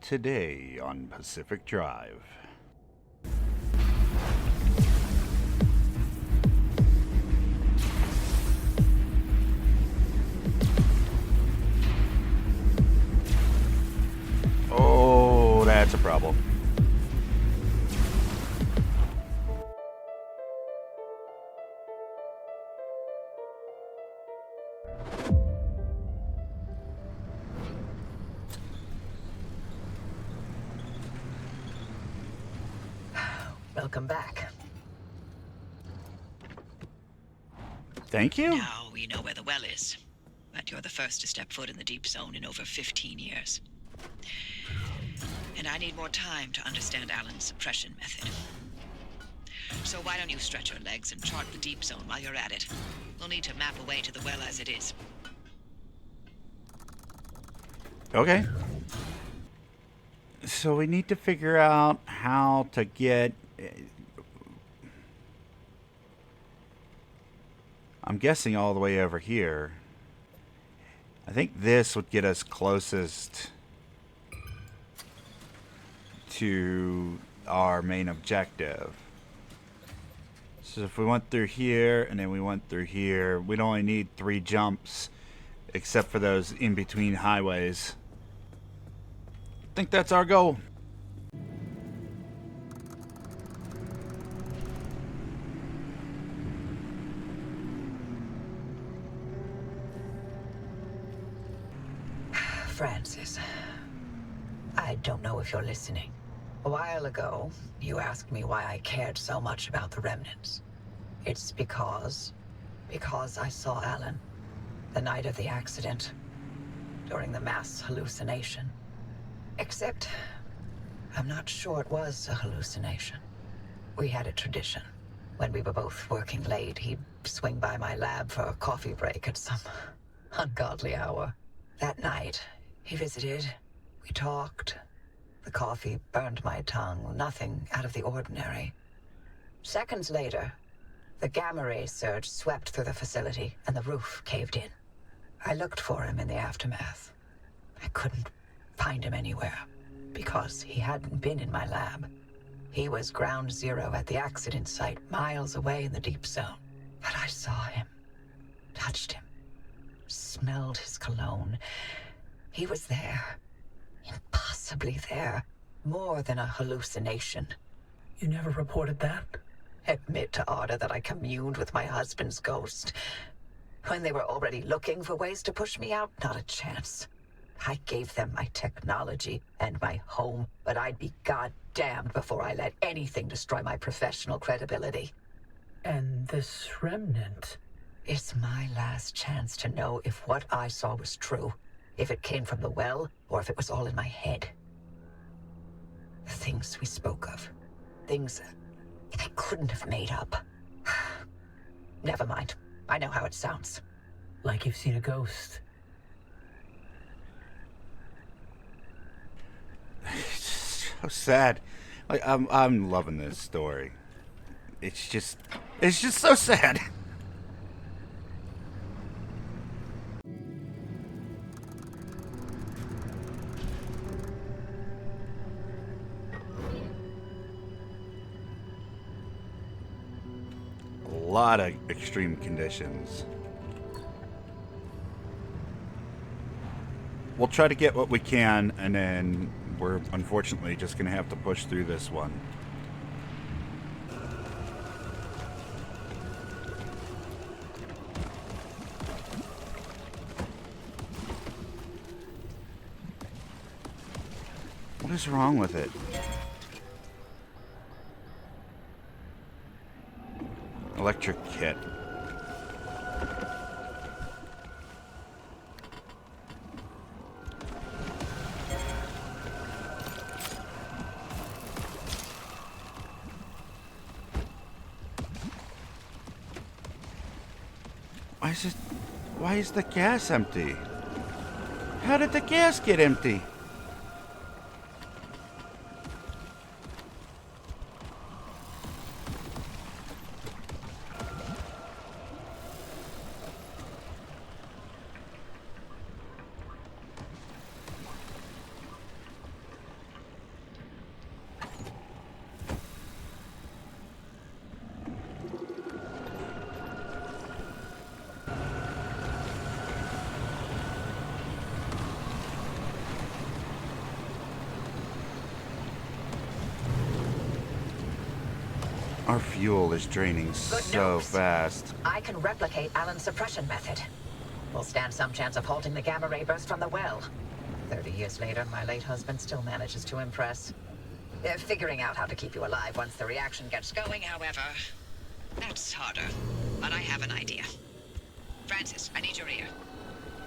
Today on Pacific Drive. Oh, that's a problem. Welcome back. Thank you. Now we know where the well is, but you're the first to step foot in the deep zone in over 15 years. And I need more time to understand Alan's suppression method. So why don't you stretch your legs and chart the deep zone while you're at it? We'll need to map a way to the well as it is. Okay. So we need to figure out how to get... I'm guessing all the way over here. I think this would get us closest to our main objective. So if we went through here and then we went through here, we'd only need 3 jumps except for those in-between highways. I think that's our goal. Francis, I don't know if you're listening. A while ago, you asked me why I cared so much about the remnants. It's because I saw Alan the night of the accident, during the mass hallucination. Except, I'm not sure it was a hallucination. We had a tradition. When we were both working late, he'd swing by my lab for a coffee break at some ungodly hour. That night, he visited. We talked. The coffee burned my tongue. Nothing out of the ordinary. Seconds later, the gamma ray surge swept through the facility and the roof caved in. I looked for him in the aftermath. I couldn't find him anywhere because he hadn't been in my lab. He was ground zero at the accident site, miles away in the deep zone. But I saw him, touched him, smelled his cologne. He was there. Impossibly there. More than a hallucination. You never reported that? Admit to Arda that I communed with my husband's ghost. When they were already looking for ways to push me out, not a chance. I gave them my technology and my home, but I'd be goddamned before I let anything destroy my professional credibility. And this remnant? It's my last chance to know if what I saw was true. If it came from the well, or if it was all in my head. The things we spoke of. Things I couldn't have made up. Never mind. I know how it sounds. Like you've seen a ghost. It's so sad. Like I'm loving this story. It's just so sad. A lot of extreme conditions. We'll try to get what we can, and then we're unfortunately just gonna have to push through this one. What is wrong with it? Electric kit. Why is the gas empty? How did the gas get empty? Our fuel is draining so news. fast. I can replicate Alan's suppression method. We'll stand some chance of halting the gamma ray burst from the well. 30 years later, my late husband still manages to impress. Figuring out how to keep you alive once the reaction gets going, however, That's harder. But I have an idea. Francis, I need your ear.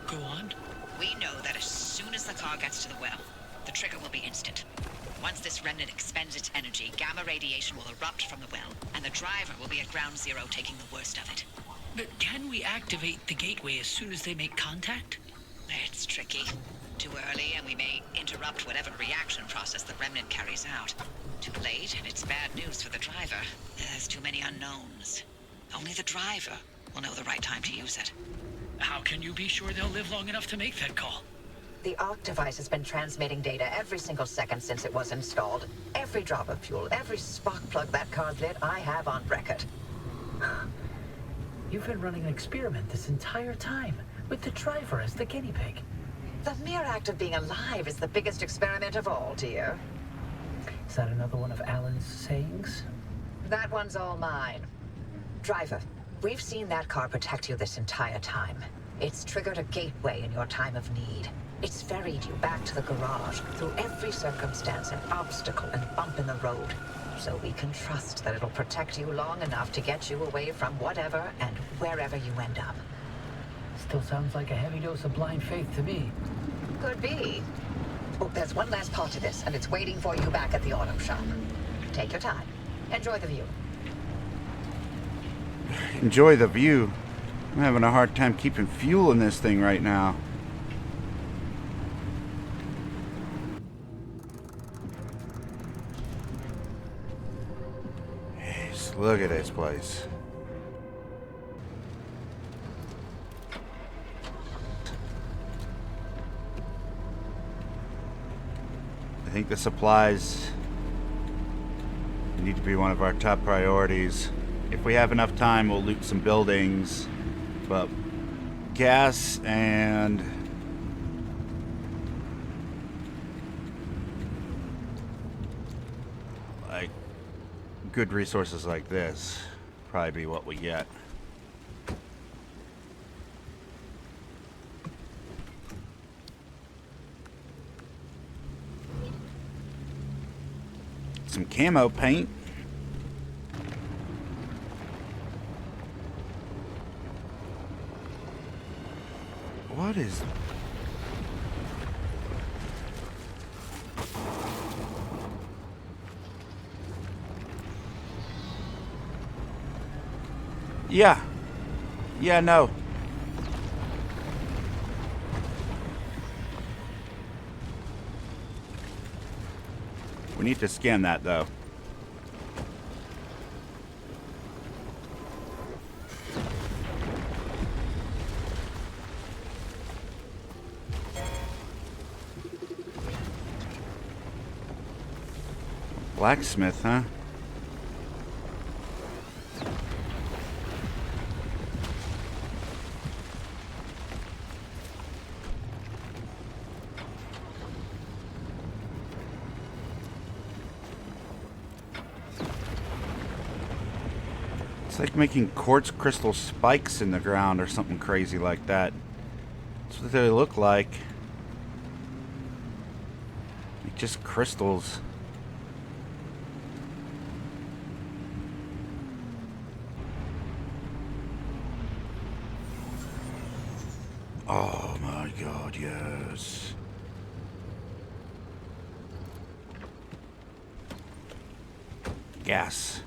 Go on. We know that as soon as the car gets to the well, the trigger will be instant. Once this remnant expends its energy, gamma radiation will erupt from the well, and the driver will be at ground zero taking the worst of it. But can we activate the gateway as soon as they make contact? It's tricky. Too early, and we may interrupt whatever reaction process the remnant carries out. Too late, and it's bad news for the driver. There's too many unknowns. Only the driver will know the right time to use it. How can you be sure they'll live long enough to make that call? the ARC device has been transmitting data every single second since it was installed. Every drop of fuel, every spark plug that car's lit, I have on record. You've been running an experiment this entire time, with the driver as the guinea pig. The mere act of being alive is the biggest experiment of all, dear. Is that another one of Alan's sayings? That one's all mine. Driver, we've seen that car protect you this entire time. It's triggered a gateway in your time of need. It's ferried you back to the garage through every circumstance and obstacle and bump in the road. So we can trust that it'll protect you long enough to get you away from whatever and wherever you end up. Still sounds like a heavy dose of blind faith to me. Could be. Oh, there's one last part to this, and it's waiting for you back at the auto shop. Take your time. Enjoy the view. Enjoy the view. I'm having a hard time keeping fuel in this thing right now. Jeez, look at this place. I think the supplies need to be one of our top priorities. If we have enough time, we'll loot some buildings, but gas and like good resources like this probably be what we get. Some camo paint. What is... Yeah. Yeah, no. We need to scan that, though. Blacksmith, huh? It's like making quartz crystal spikes in the ground or something crazy like that. That's what they look like. Like just crystals. Oh my god, yes. Gas.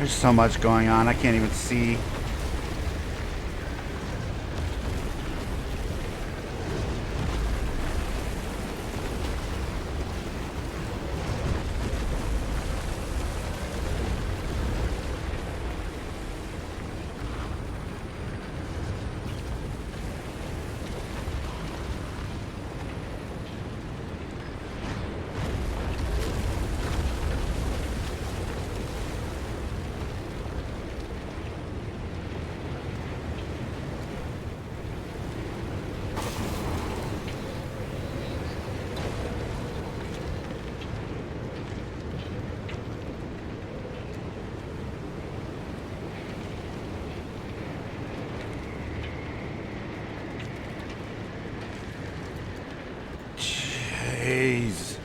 There's so much going on, I can't even see. Jeez.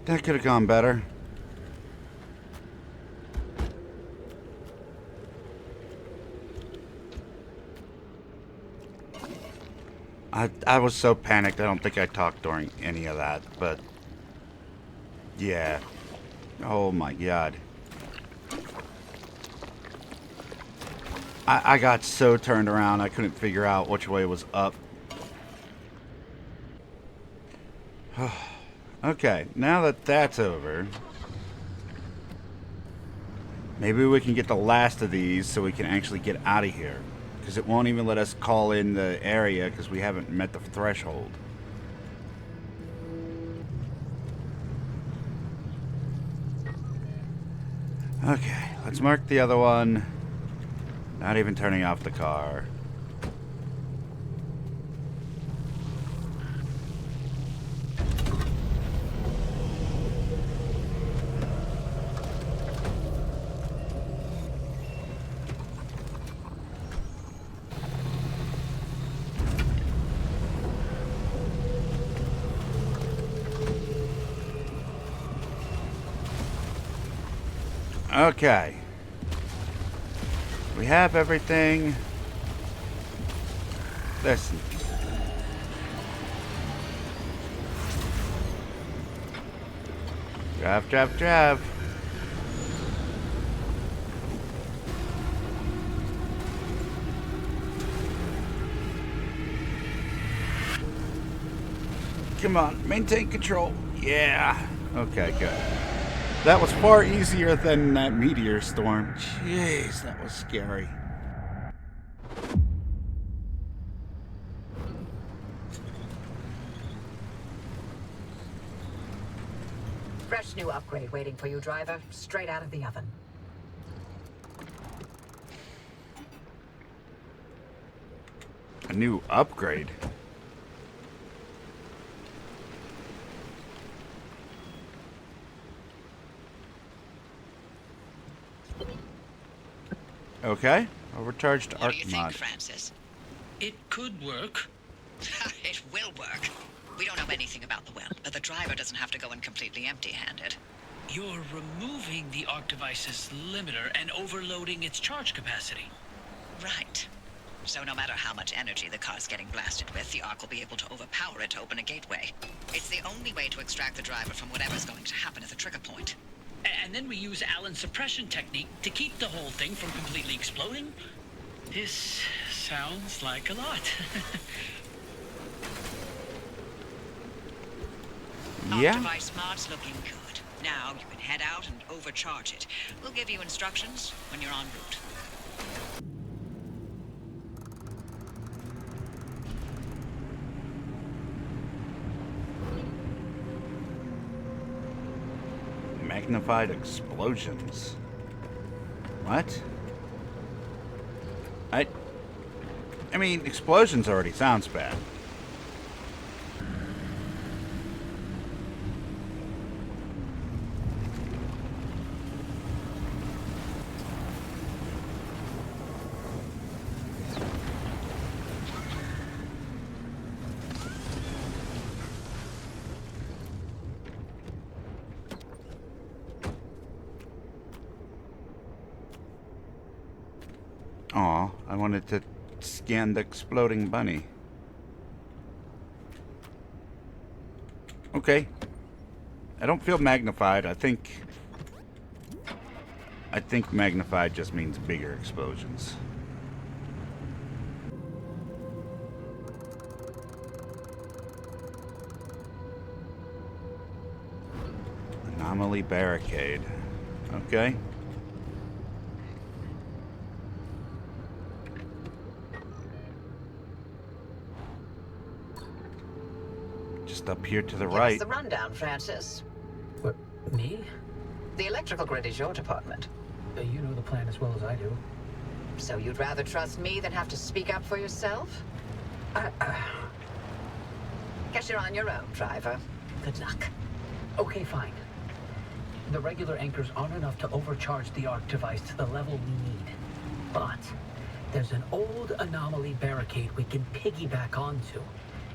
That could have gone better. I was so panicked, I don't think I talked during any of that, but yeah. Oh my god. I got so turned around, I couldn't figure out which way was up. Okay, now that that's over, maybe we can get the last of these so we can actually get out of here. Because it won't even let us call in the area because we haven't met the threshold. Okay, let's mark the other one. Not even turning off the car. Okay. We have everything. Listen. Drive, drive, drive. Come on, maintain control. Yeah. Okay, good. That was far easier than that meteor storm. Jeez, that was scary. Fresh new upgrade waiting for you, driver. Straight out of the oven. A new upgrade? Okay, overcharged What arc do you think, mod. Francis? It could work. It will work. We don't know anything about the well, but the driver doesn't have to go in completely empty-handed. You're removing the arc device's limiter and overloading its charge capacity. Right. So no matter how much energy the car's getting blasted with, the arc will be able to overpower it to open a gateway. It's the only way to extract the driver from whatever's going to happen at the trigger point. And then we use Allen's suppression technique to keep the whole thing from completely exploding. This sounds like a lot. Our Yeah. device mod's looking good. Now you can head out and overcharge it. We'll give you instructions when you're en route. Magnified explosions. What? I mean, explosions already sounds bad. Aw, I wanted to scan the exploding bunny. Okay. I don't feel magnified. I think magnified just means bigger explosions. Anomaly barricade. Okay. Just up here to the Give right. us the rundown, Francis. What, me? The electrical grid is your department. You know the plan as well as I do. So you'd rather trust me than have to speak up for yourself? Guess you're on your own, driver. Good luck. Okay, fine. The regular anchors aren't enough to overcharge the arc device to the level we need. But there's an old anomaly barricade we can piggyback onto.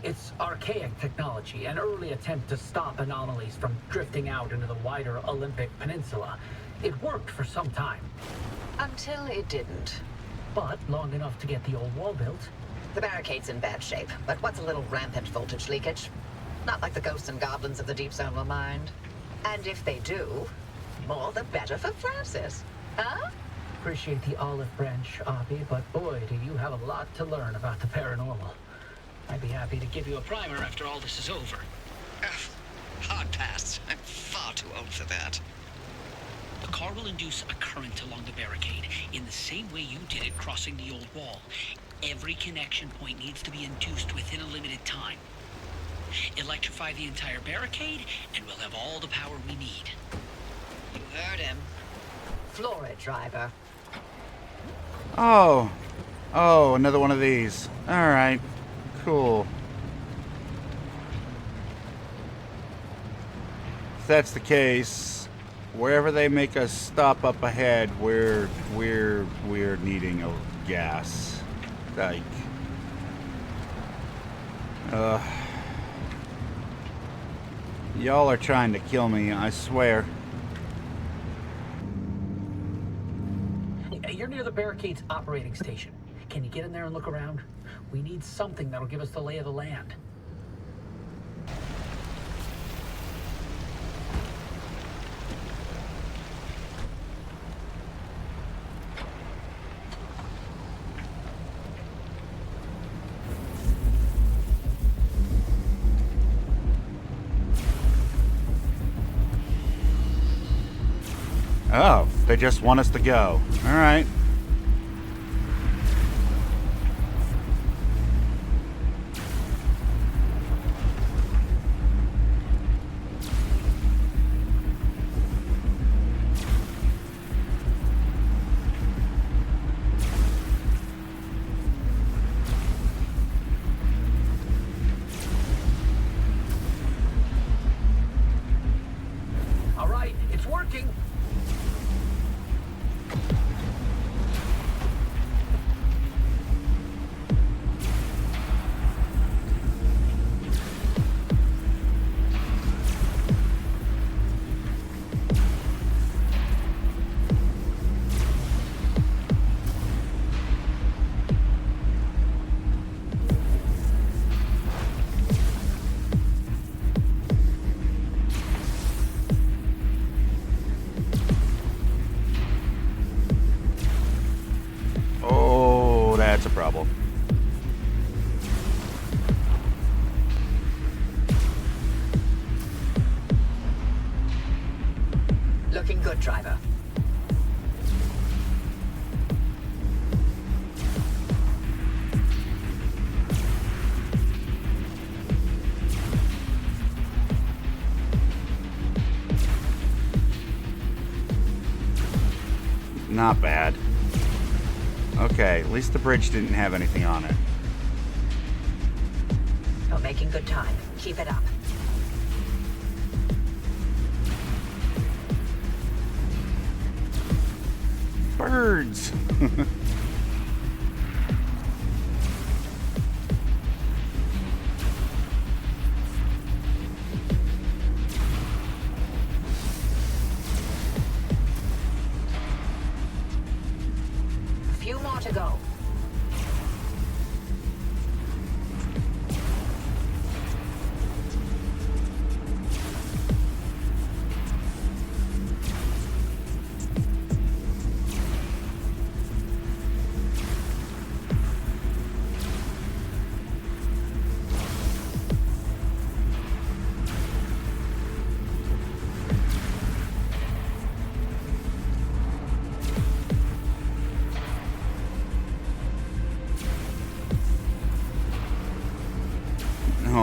It's archaic technology, an early attempt to stop anomalies from drifting out into the wider Olympic Peninsula. It worked for some time. Until it didn't. But long enough to get the old wall built. The barricade's in bad shape, but what's a little rampant voltage leakage? Not like the ghosts and goblins of the Deep Zone will mind. And if they do, more the better for Francis. Huh? Appreciate the olive branch, Abby, but boy, do you have a lot to learn about the paranormal. I'd be happy to give you a Primer after all this is over. Hard pass. I'm far too old for that. The car will induce a current along the barricade, in the same way you did it crossing the old wall. Every connection point needs to be induced within a limited time. Electrify the entire barricade, and we'll have all the power we need. You heard him. Floor it, driver. Oh. Oh, another one of these. Alright. Cool. If that's the case, wherever they make us stop up ahead, we're needing a gas. Like, y'all are trying to kill me, I swear. You're near the barricade's operating station. Can you get in there and look around? We need something that'll give us the lay of the land. Oh, they just want us to go. All right. All right, it's working. Oh, that's a problem. Looking good, driver. Not bad. Okay, at least the bridge didn't have anything on it. You're making good time. Keep it up. Birds! A few more to go.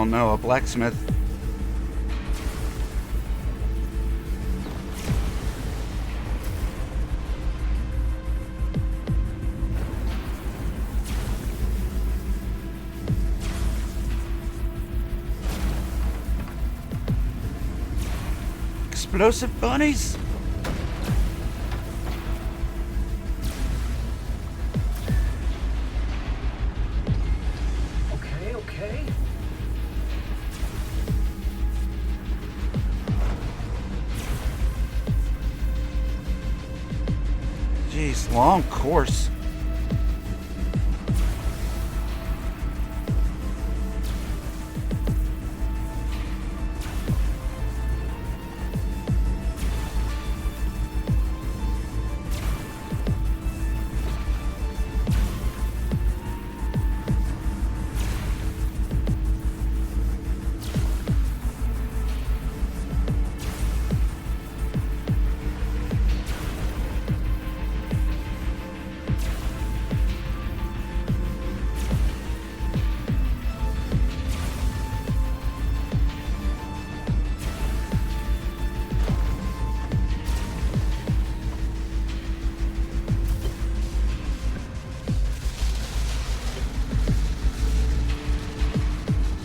don't know, a blacksmith. Explosive bunnies? Okay, okay. Jeez, long course.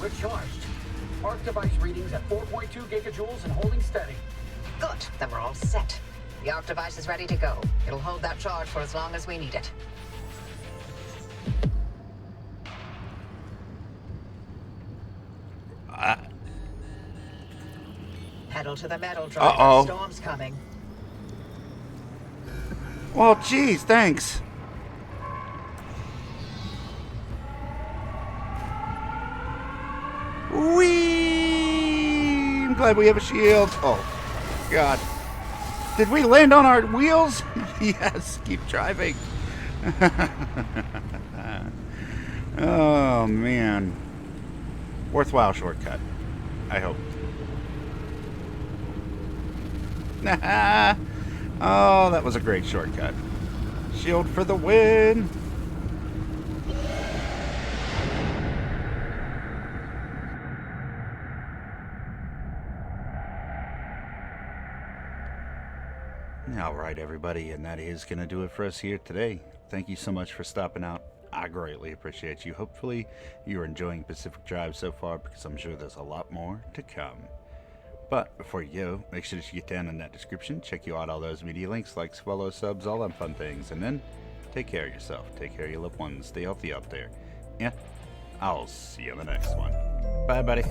We're charged. Arc device readings at 4.2 gigajoules and holding steady. Good, then we're all set. The arc device is ready to go. It'll hold that charge for as long as we need it. Pedal to the metal, driver. Uh-oh. Storm's coming. Well, geez, thanks. Whee! I'm glad we have a shield. Oh, God. Did we land on our wheels? Yes, keep driving. Oh, man. Worthwhile shortcut, I hope. Oh, that was a great shortcut. Shield for the win. Alright everybody, and that is going to do it for us here today. Thank you so much for stopping out. I greatly appreciate you. Hopefully you're enjoying Pacific Drive so far, because I'm sure there's a lot more to come. But before you go, make sure that you get down in that description, check you out all those media links, likes, follows, subs, all them fun things, and then take care of yourself, take care of your loved ones, stay healthy out there, and I'll see you in the next one. Bye buddy.